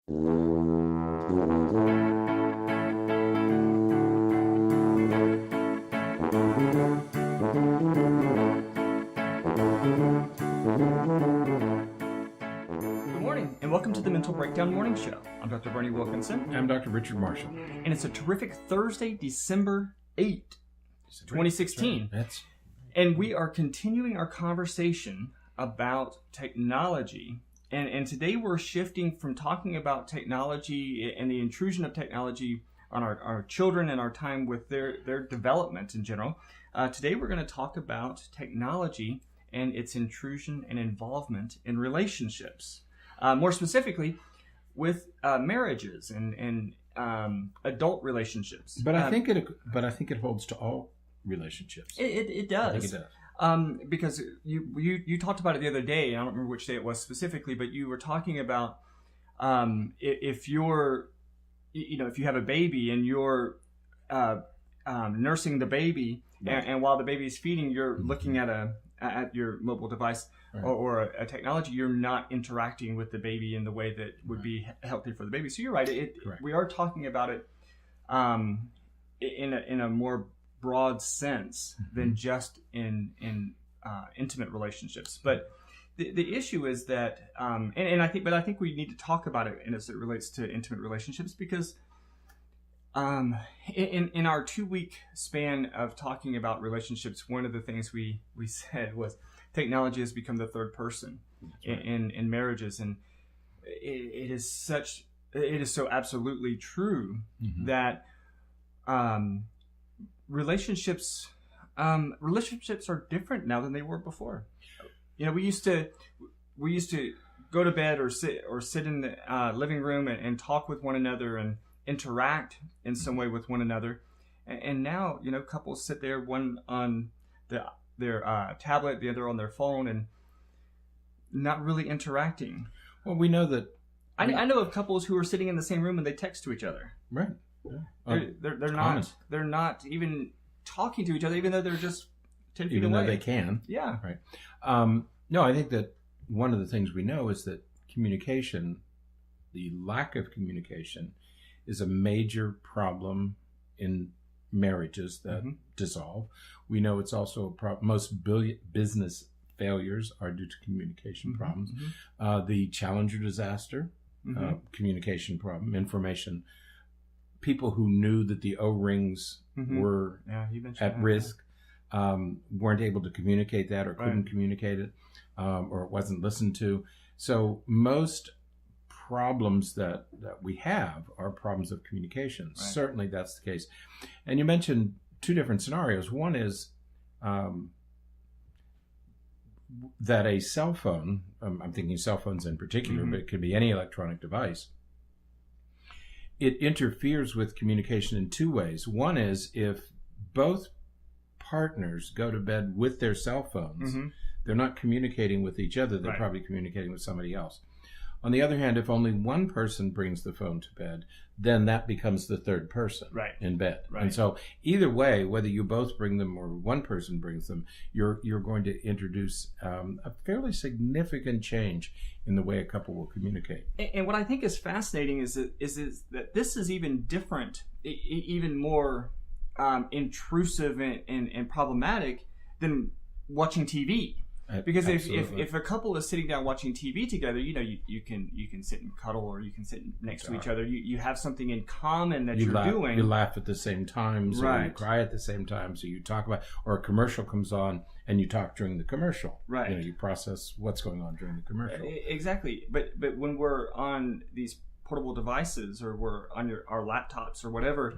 morning, and welcome to the Mental Breakdown Morning Show. I'm Dr. Bernie Wilkinson. I'm Dr. Richard Marshall. And it's a terrific Thursday, December 8th, 2016. And we are continuing our conversation about technology. And today we're shifting from talking about technology and the intrusion of technology on our children and our time with their development in general. Today we're going to talk about technology and its intrusion and involvement in relationships. More specifically, with marriages and adult relationships. But I think it holds to all relationships. It does. I think it does. Because you talked about it the other day. I don't remember which day it was specifically, but you were talking about if you have a baby and you're nursing the baby, right. and while the baby is feeding, you're looking at your mobile device, right. or a technology, you're not interacting with the baby in the way that would be healthy for the baby. So you're right. We are talking about it in a more broad sense than just in intimate relationships. But the issue is that, and I think we need to talk about it as it relates to intimate relationships, because in our 2-week span of talking about relationships, one of the things we said was technology has become the third person in marriages, and it is so absolutely true that relationships are different now than they were before. We used to go to bed or sit in the living room and talk with one another and interact in some way with one another, and now couples sit there, one on their tablet, the other on their phone, and not really interacting. Well, we know that I know of couples who are sitting in the same room and they text to each other. Right. Yeah. They're not even talking to each other, even though they're just 10 feet away. Even though they can. Yeah. Right. No, I think that one of the things we know is that communication, the lack of communication, is a major problem in marriages that dissolve. We know it's also a problem. Most business failures are due to communication problems. The Challenger disaster, communication problem, information. People who knew that the O-rings were at risk weren't able to communicate that, or couldn't communicate it, or it wasn't listened to. So most problems that we have are problems of communication. Right. Certainly that's the case. And you mentioned two different scenarios. One is that a cell phone, I'm thinking cell phones in particular, but it could be any electronic device, it interferes with communication in two ways. One is if both partners go to bed with their cell phones, they're not communicating with each other, they're probably communicating with somebody else. On the other hand, if only one person brings the phone to bed, then that becomes the third person in bed. Right. And so either way, whether you both bring them or one person brings them, you're going to introduce a fairly significant change in the way a couple will communicate. And what I think is fascinating is that this is even different, even more intrusive and problematic than watching TV. Because if a couple is sitting down watching TV together, you can sit and cuddle, or you can sit next to each other. You have something in common that you're doing. You laugh at the same time, so you cry at the same time, so you talk about, or a commercial comes on and you talk during the commercial. Right. You process what's going on during the commercial. Exactly. But when we're on these portable devices, or we're on our laptops or whatever,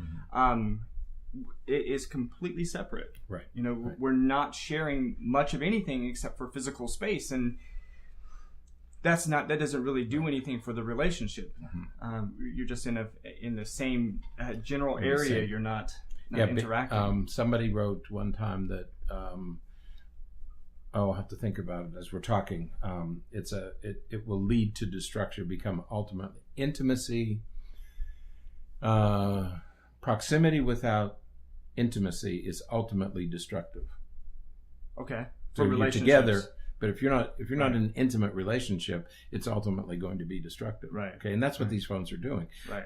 it is completely separate. Right. We're not sharing much of anything except for physical space, and that doesn't really do anything for the relationship. You're just in the same general area. You're not interacting. Somebody wrote one time that I'll have to think about it as we're talking. It will lead to destruction, become ultimately intimacy. Proximity without intimacy is ultimately destructive. Okay. So you're together, But if you're not in an intimate relationship, it's ultimately going to be destructive. Right. Okay, and that's what these phones are doing. Right.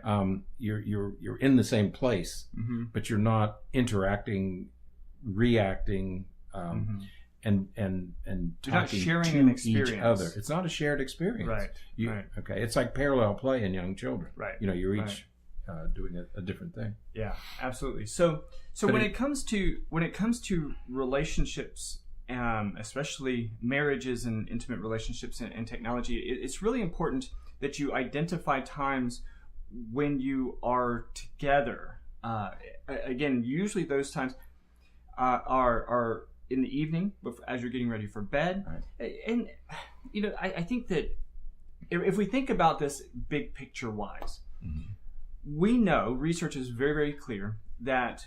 You're in the same place, but you're not interacting, reacting, and you're talking not sharing to an experience. each other. It's not a shared experience. Right. Okay, it's like parallel play in young children. Right. You're each doing a different thing. Yeah, absolutely. So when it comes to relationships, especially marriages and intimate relationships and technology, it's really important that you identify times when you are together. Again, usually those times are in the evening as you're getting ready for bed. Right. And I think that if we think about this big picture wise, we know research is very, very clear that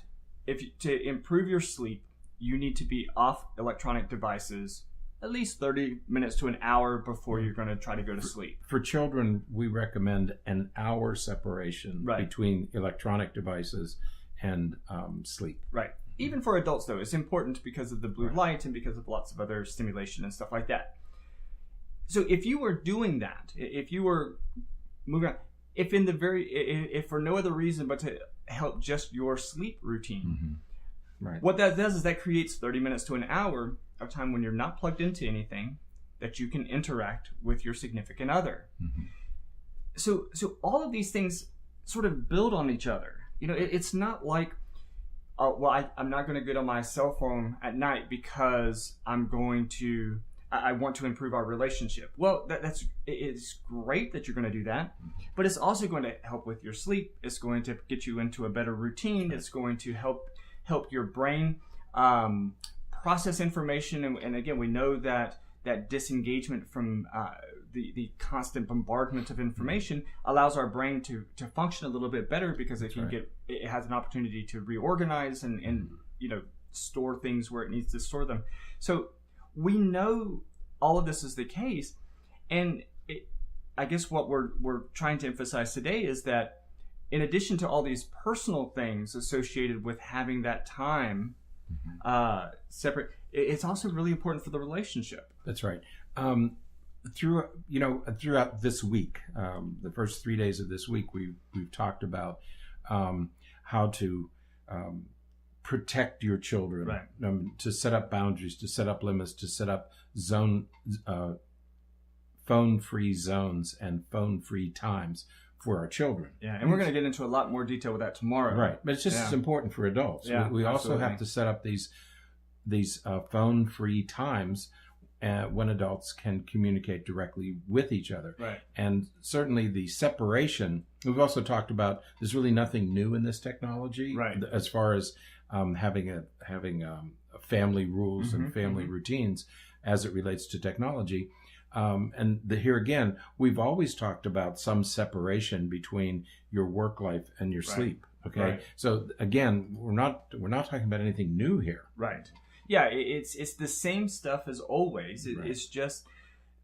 to improve your sleep, you need to be off electronic devices at least 30 minutes to an hour before you're going to try to go to sleep. For children, we recommend an hour separation between electronic devices and sleep. Right. Even for adults, though, it's important because of the blue light and because of lots of other stimulation and stuff like that. So if you were doing that, if you were moving on, if for no other reason but to help just your sleep routine, what that does is that creates 30 minutes to an hour of time when you're not plugged into anything that you can interact with your significant other. So all of these things sort of build on each other. It's not like, I'm not going to get on my cell phone at night because I want to improve our relationship. Well, it's great that you're going to do that, but it's also going to help with your sleep. It's going to get you into a better routine. It's going to help your brain process information. And again, we know that disengagement from the constant bombardment of information allows our brain to function a little bit better because it has an opportunity to reorganize and store things where it needs to store them. So we know all of this is the case, and I guess what we're trying to emphasize today is that in addition to all these personal things associated with having that time separate, it's also really important for the relationship. That's right. Throughout this week, the first 3 days of this week, we've talked about how to protect your children, to set up boundaries, to set up limits, to set up phone-free zones and phone-free times for our children. Yeah, and we're going to get into a lot more detail with that tomorrow. Right, but it's just as important for adults. Yeah, we also have to set up these phone-free times when adults can communicate directly with each other. Right. And certainly the separation, we've also talked about, there's really nothing new in this technology as far as having family rules and family routines as it relates to technology. Here again, we've always talked about some separation between your work life and your sleep. Okay. Right. So again, we're not talking about anything new here. Right. Yeah, it's the same stuff as always. It's just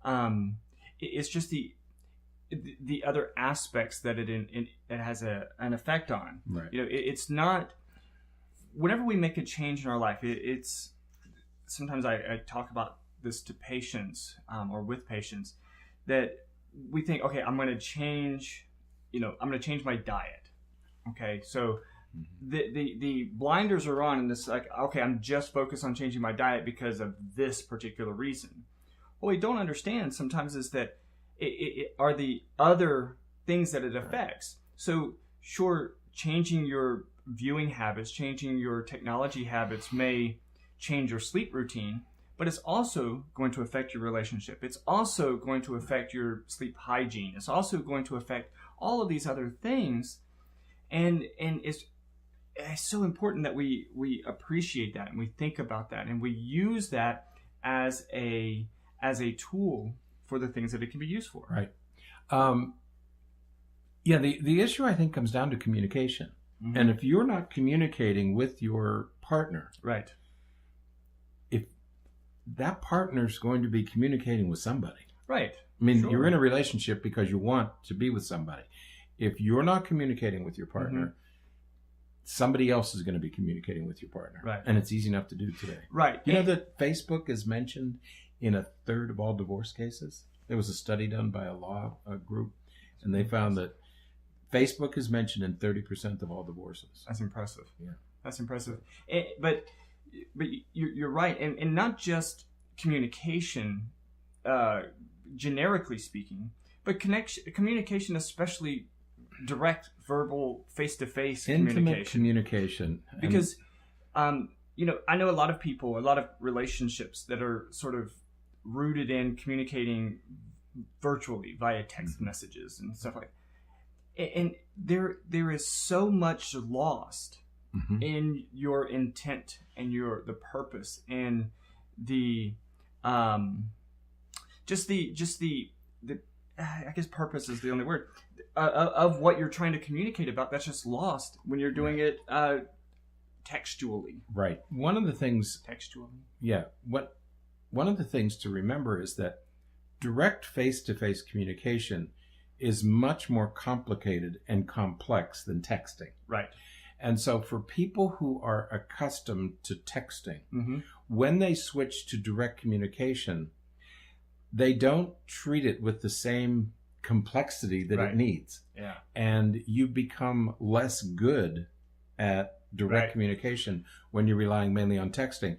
the other aspects that it has an effect on. Right. It's not. Whenever we make a change in our life, it's sometimes I talk about this to patients or with patients that we think, okay, I'm going to change my diet. Okay, so the blinders are on, and this like, okay, I'm just focused on changing my diet because of this particular reason. What we don't understand sometimes is that it are the other things that it affects. So sure, changing your viewing habits, changing your technology habits may change your sleep routine, but it's also going to affect your relationship. It's also going to affect your sleep hygiene. It's also going to affect all of these other things. And it's so important that we appreciate that and we think about that and we use that as a tool for the things that it can be used for. Right. The issue I think comes down to communication. Mm-hmm. And if you're not communicating with your partner, right, if that partner's going to be communicating with somebody, right? I mean, you're in a relationship because you want to be with somebody. If you're not communicating with your partner, somebody else is going to be communicating with your partner. Right. And it's easy enough to do today. Right. You know that Facebook is mentioned in a third of all divorce cases. There was a study done by a law group, and they found that Facebook is mentioned in 30% of all divorces. That's impressive. Yeah, that's impressive. But you're right, and not just communication, generically speaking, but communication, especially direct, verbal, face-to-face intimate communication. Because, I know a lot of people, a lot of relationships that are sort of rooted in communicating virtually via text messages and stuff like that. And there is so much lost in your intent and the purpose and the I guess purpose is the only word of what you're trying to communicate about. That's just lost when you're doing it textually. Right. One of the things one of the things to remember is that direct face-to-face communication is much more complicated and complex than texting. Right. And so for people who are accustomed to texting, when they switch to direct communication, they don't treat it with the same complexity that it needs. Yeah. And you become less good at direct communication when you're relying mainly on texting.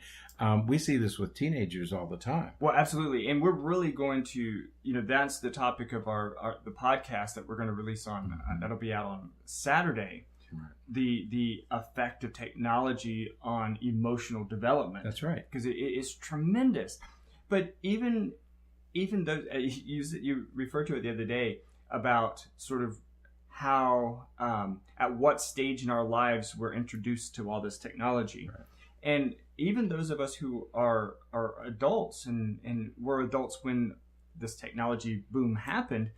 We see this with teenagers all the time. Well, absolutely. And we're really going to, that's the topic of the podcast that we're going to release on, that'll be out on Saturday. Right. The effect of technology on emotional development. That's right. Because it is tremendous. But even though you referred to it the other day about sort of how at what stage in our lives we're introduced to all this technology. Right. And even those of us who are adults and were adults when this technology boom happened,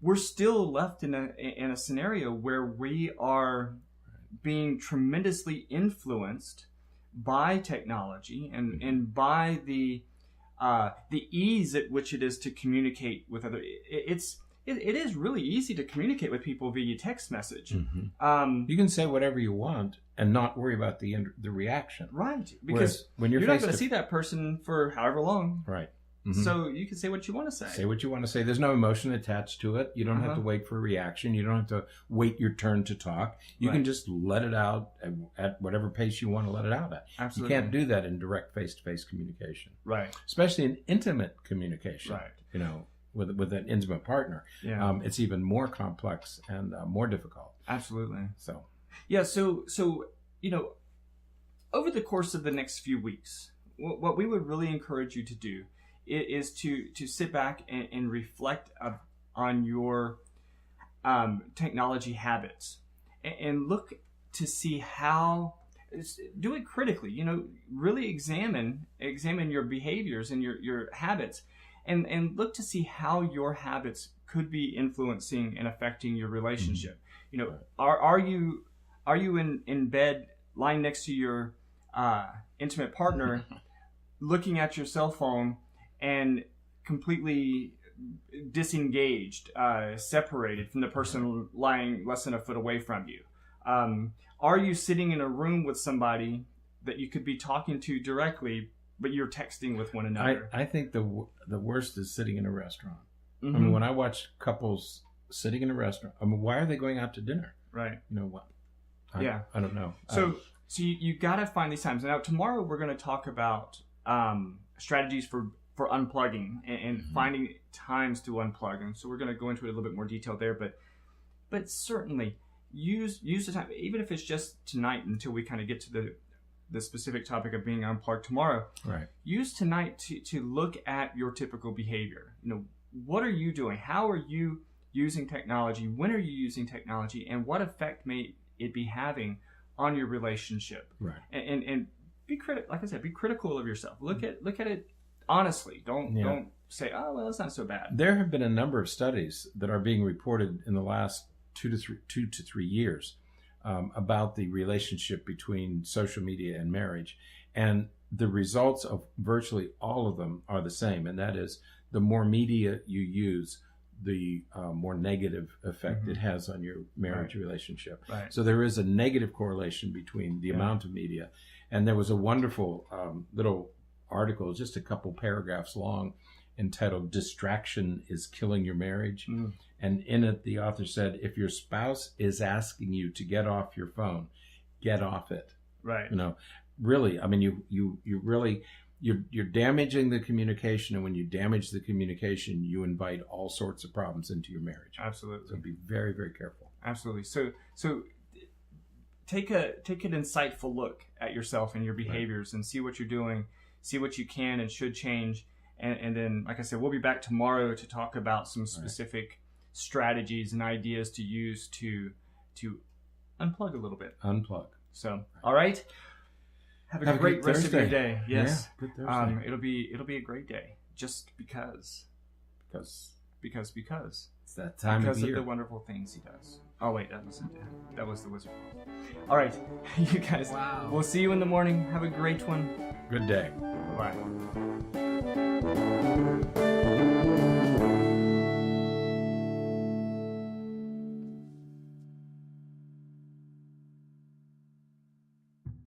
we're still left in a scenario where we are being tremendously influenced by technology and by the ease at which it is to communicate with other. It is really easy to communicate with people via text message. You can say whatever you want and not worry about the reaction. Right, because when you're not going to see that person for however long. Right. So you can say what you want to say. Say what you want to say. There's no emotion attached to it. You don't have to wait for a reaction. You don't have to wait your turn to talk. You can just let it out at whatever pace you want to let it out at. Absolutely. You can't do that in direct face-to-face communication. Right. Especially in intimate communication. Right. With an intimate partner. Yeah. It's even more complex and more difficult. Absolutely. So. Yeah. So over the course of the next few weeks, what we would really encourage you to do is to sit back and reflect on your technology habits and look to see how, do it critically, really examine your behaviors and your habits and look to see how your habits could be influencing and affecting your relationship. Are you in bed lying next to your intimate partner looking at your cell phone and completely disengaged, separated from the person lying less than a foot away from you? Are you sitting in a room with somebody that you could be talking to directly, but you're texting with one another? I think the worst is sitting in a restaurant. I mean, when I watch couples sitting in a restaurant, why are they going out to dinner? Right. What? I don't know. So you got to find these times. Now, tomorrow we're going to talk about strategies for unplugging and finding times to unplug. And so we're going to go into it a little bit more detail there. But certainly use the time, even if it's just tonight until we kind of get to the specific topic of being unplugged tomorrow. Right. Use tonight to look at your typical behavior. What are you doing? How are you using technology? When are you using technology? And what effect may it be having on your relationship? Right. And be critical. Like I said, be critical of yourself. Look at it honestly. Don't say, oh well, it's not so bad. There have been a number of studies that are being reported in the last 2 to 3 years about the relationship between social media and marriage, and the results of virtually all of them are the same, and that is the more media you use, the more negative effect it has on your marriage relationship. Right. So there is a negative correlation between the amount of media. And there was a wonderful little article, just a couple paragraphs long, entitled "Distraction is Killing Your Marriage." And in it, the author said, if your spouse is asking you to get off your phone, get off it. Right. Really, I mean, you're damaging the communication, and when you damage the communication, you invite all sorts of problems into your marriage. Absolutely. So be very, very careful. Absolutely. So take an insightful look at yourself and your behaviors, and see what you're doing, see what you can and should change. And then, like I said, we'll be back tomorrow to talk about some specific strategies and ideas to use to unplug a little bit. Unplug. So, all right. Have a great rest of your day. Yes. Yeah, good Thursday. It'll be a great day just because. Because. It's that time of year. Because of the wonderful things he does. Oh wait, that was the wizard. All right, you guys. Wow. We'll see you in the morning. Have a great one. Good day. Bye.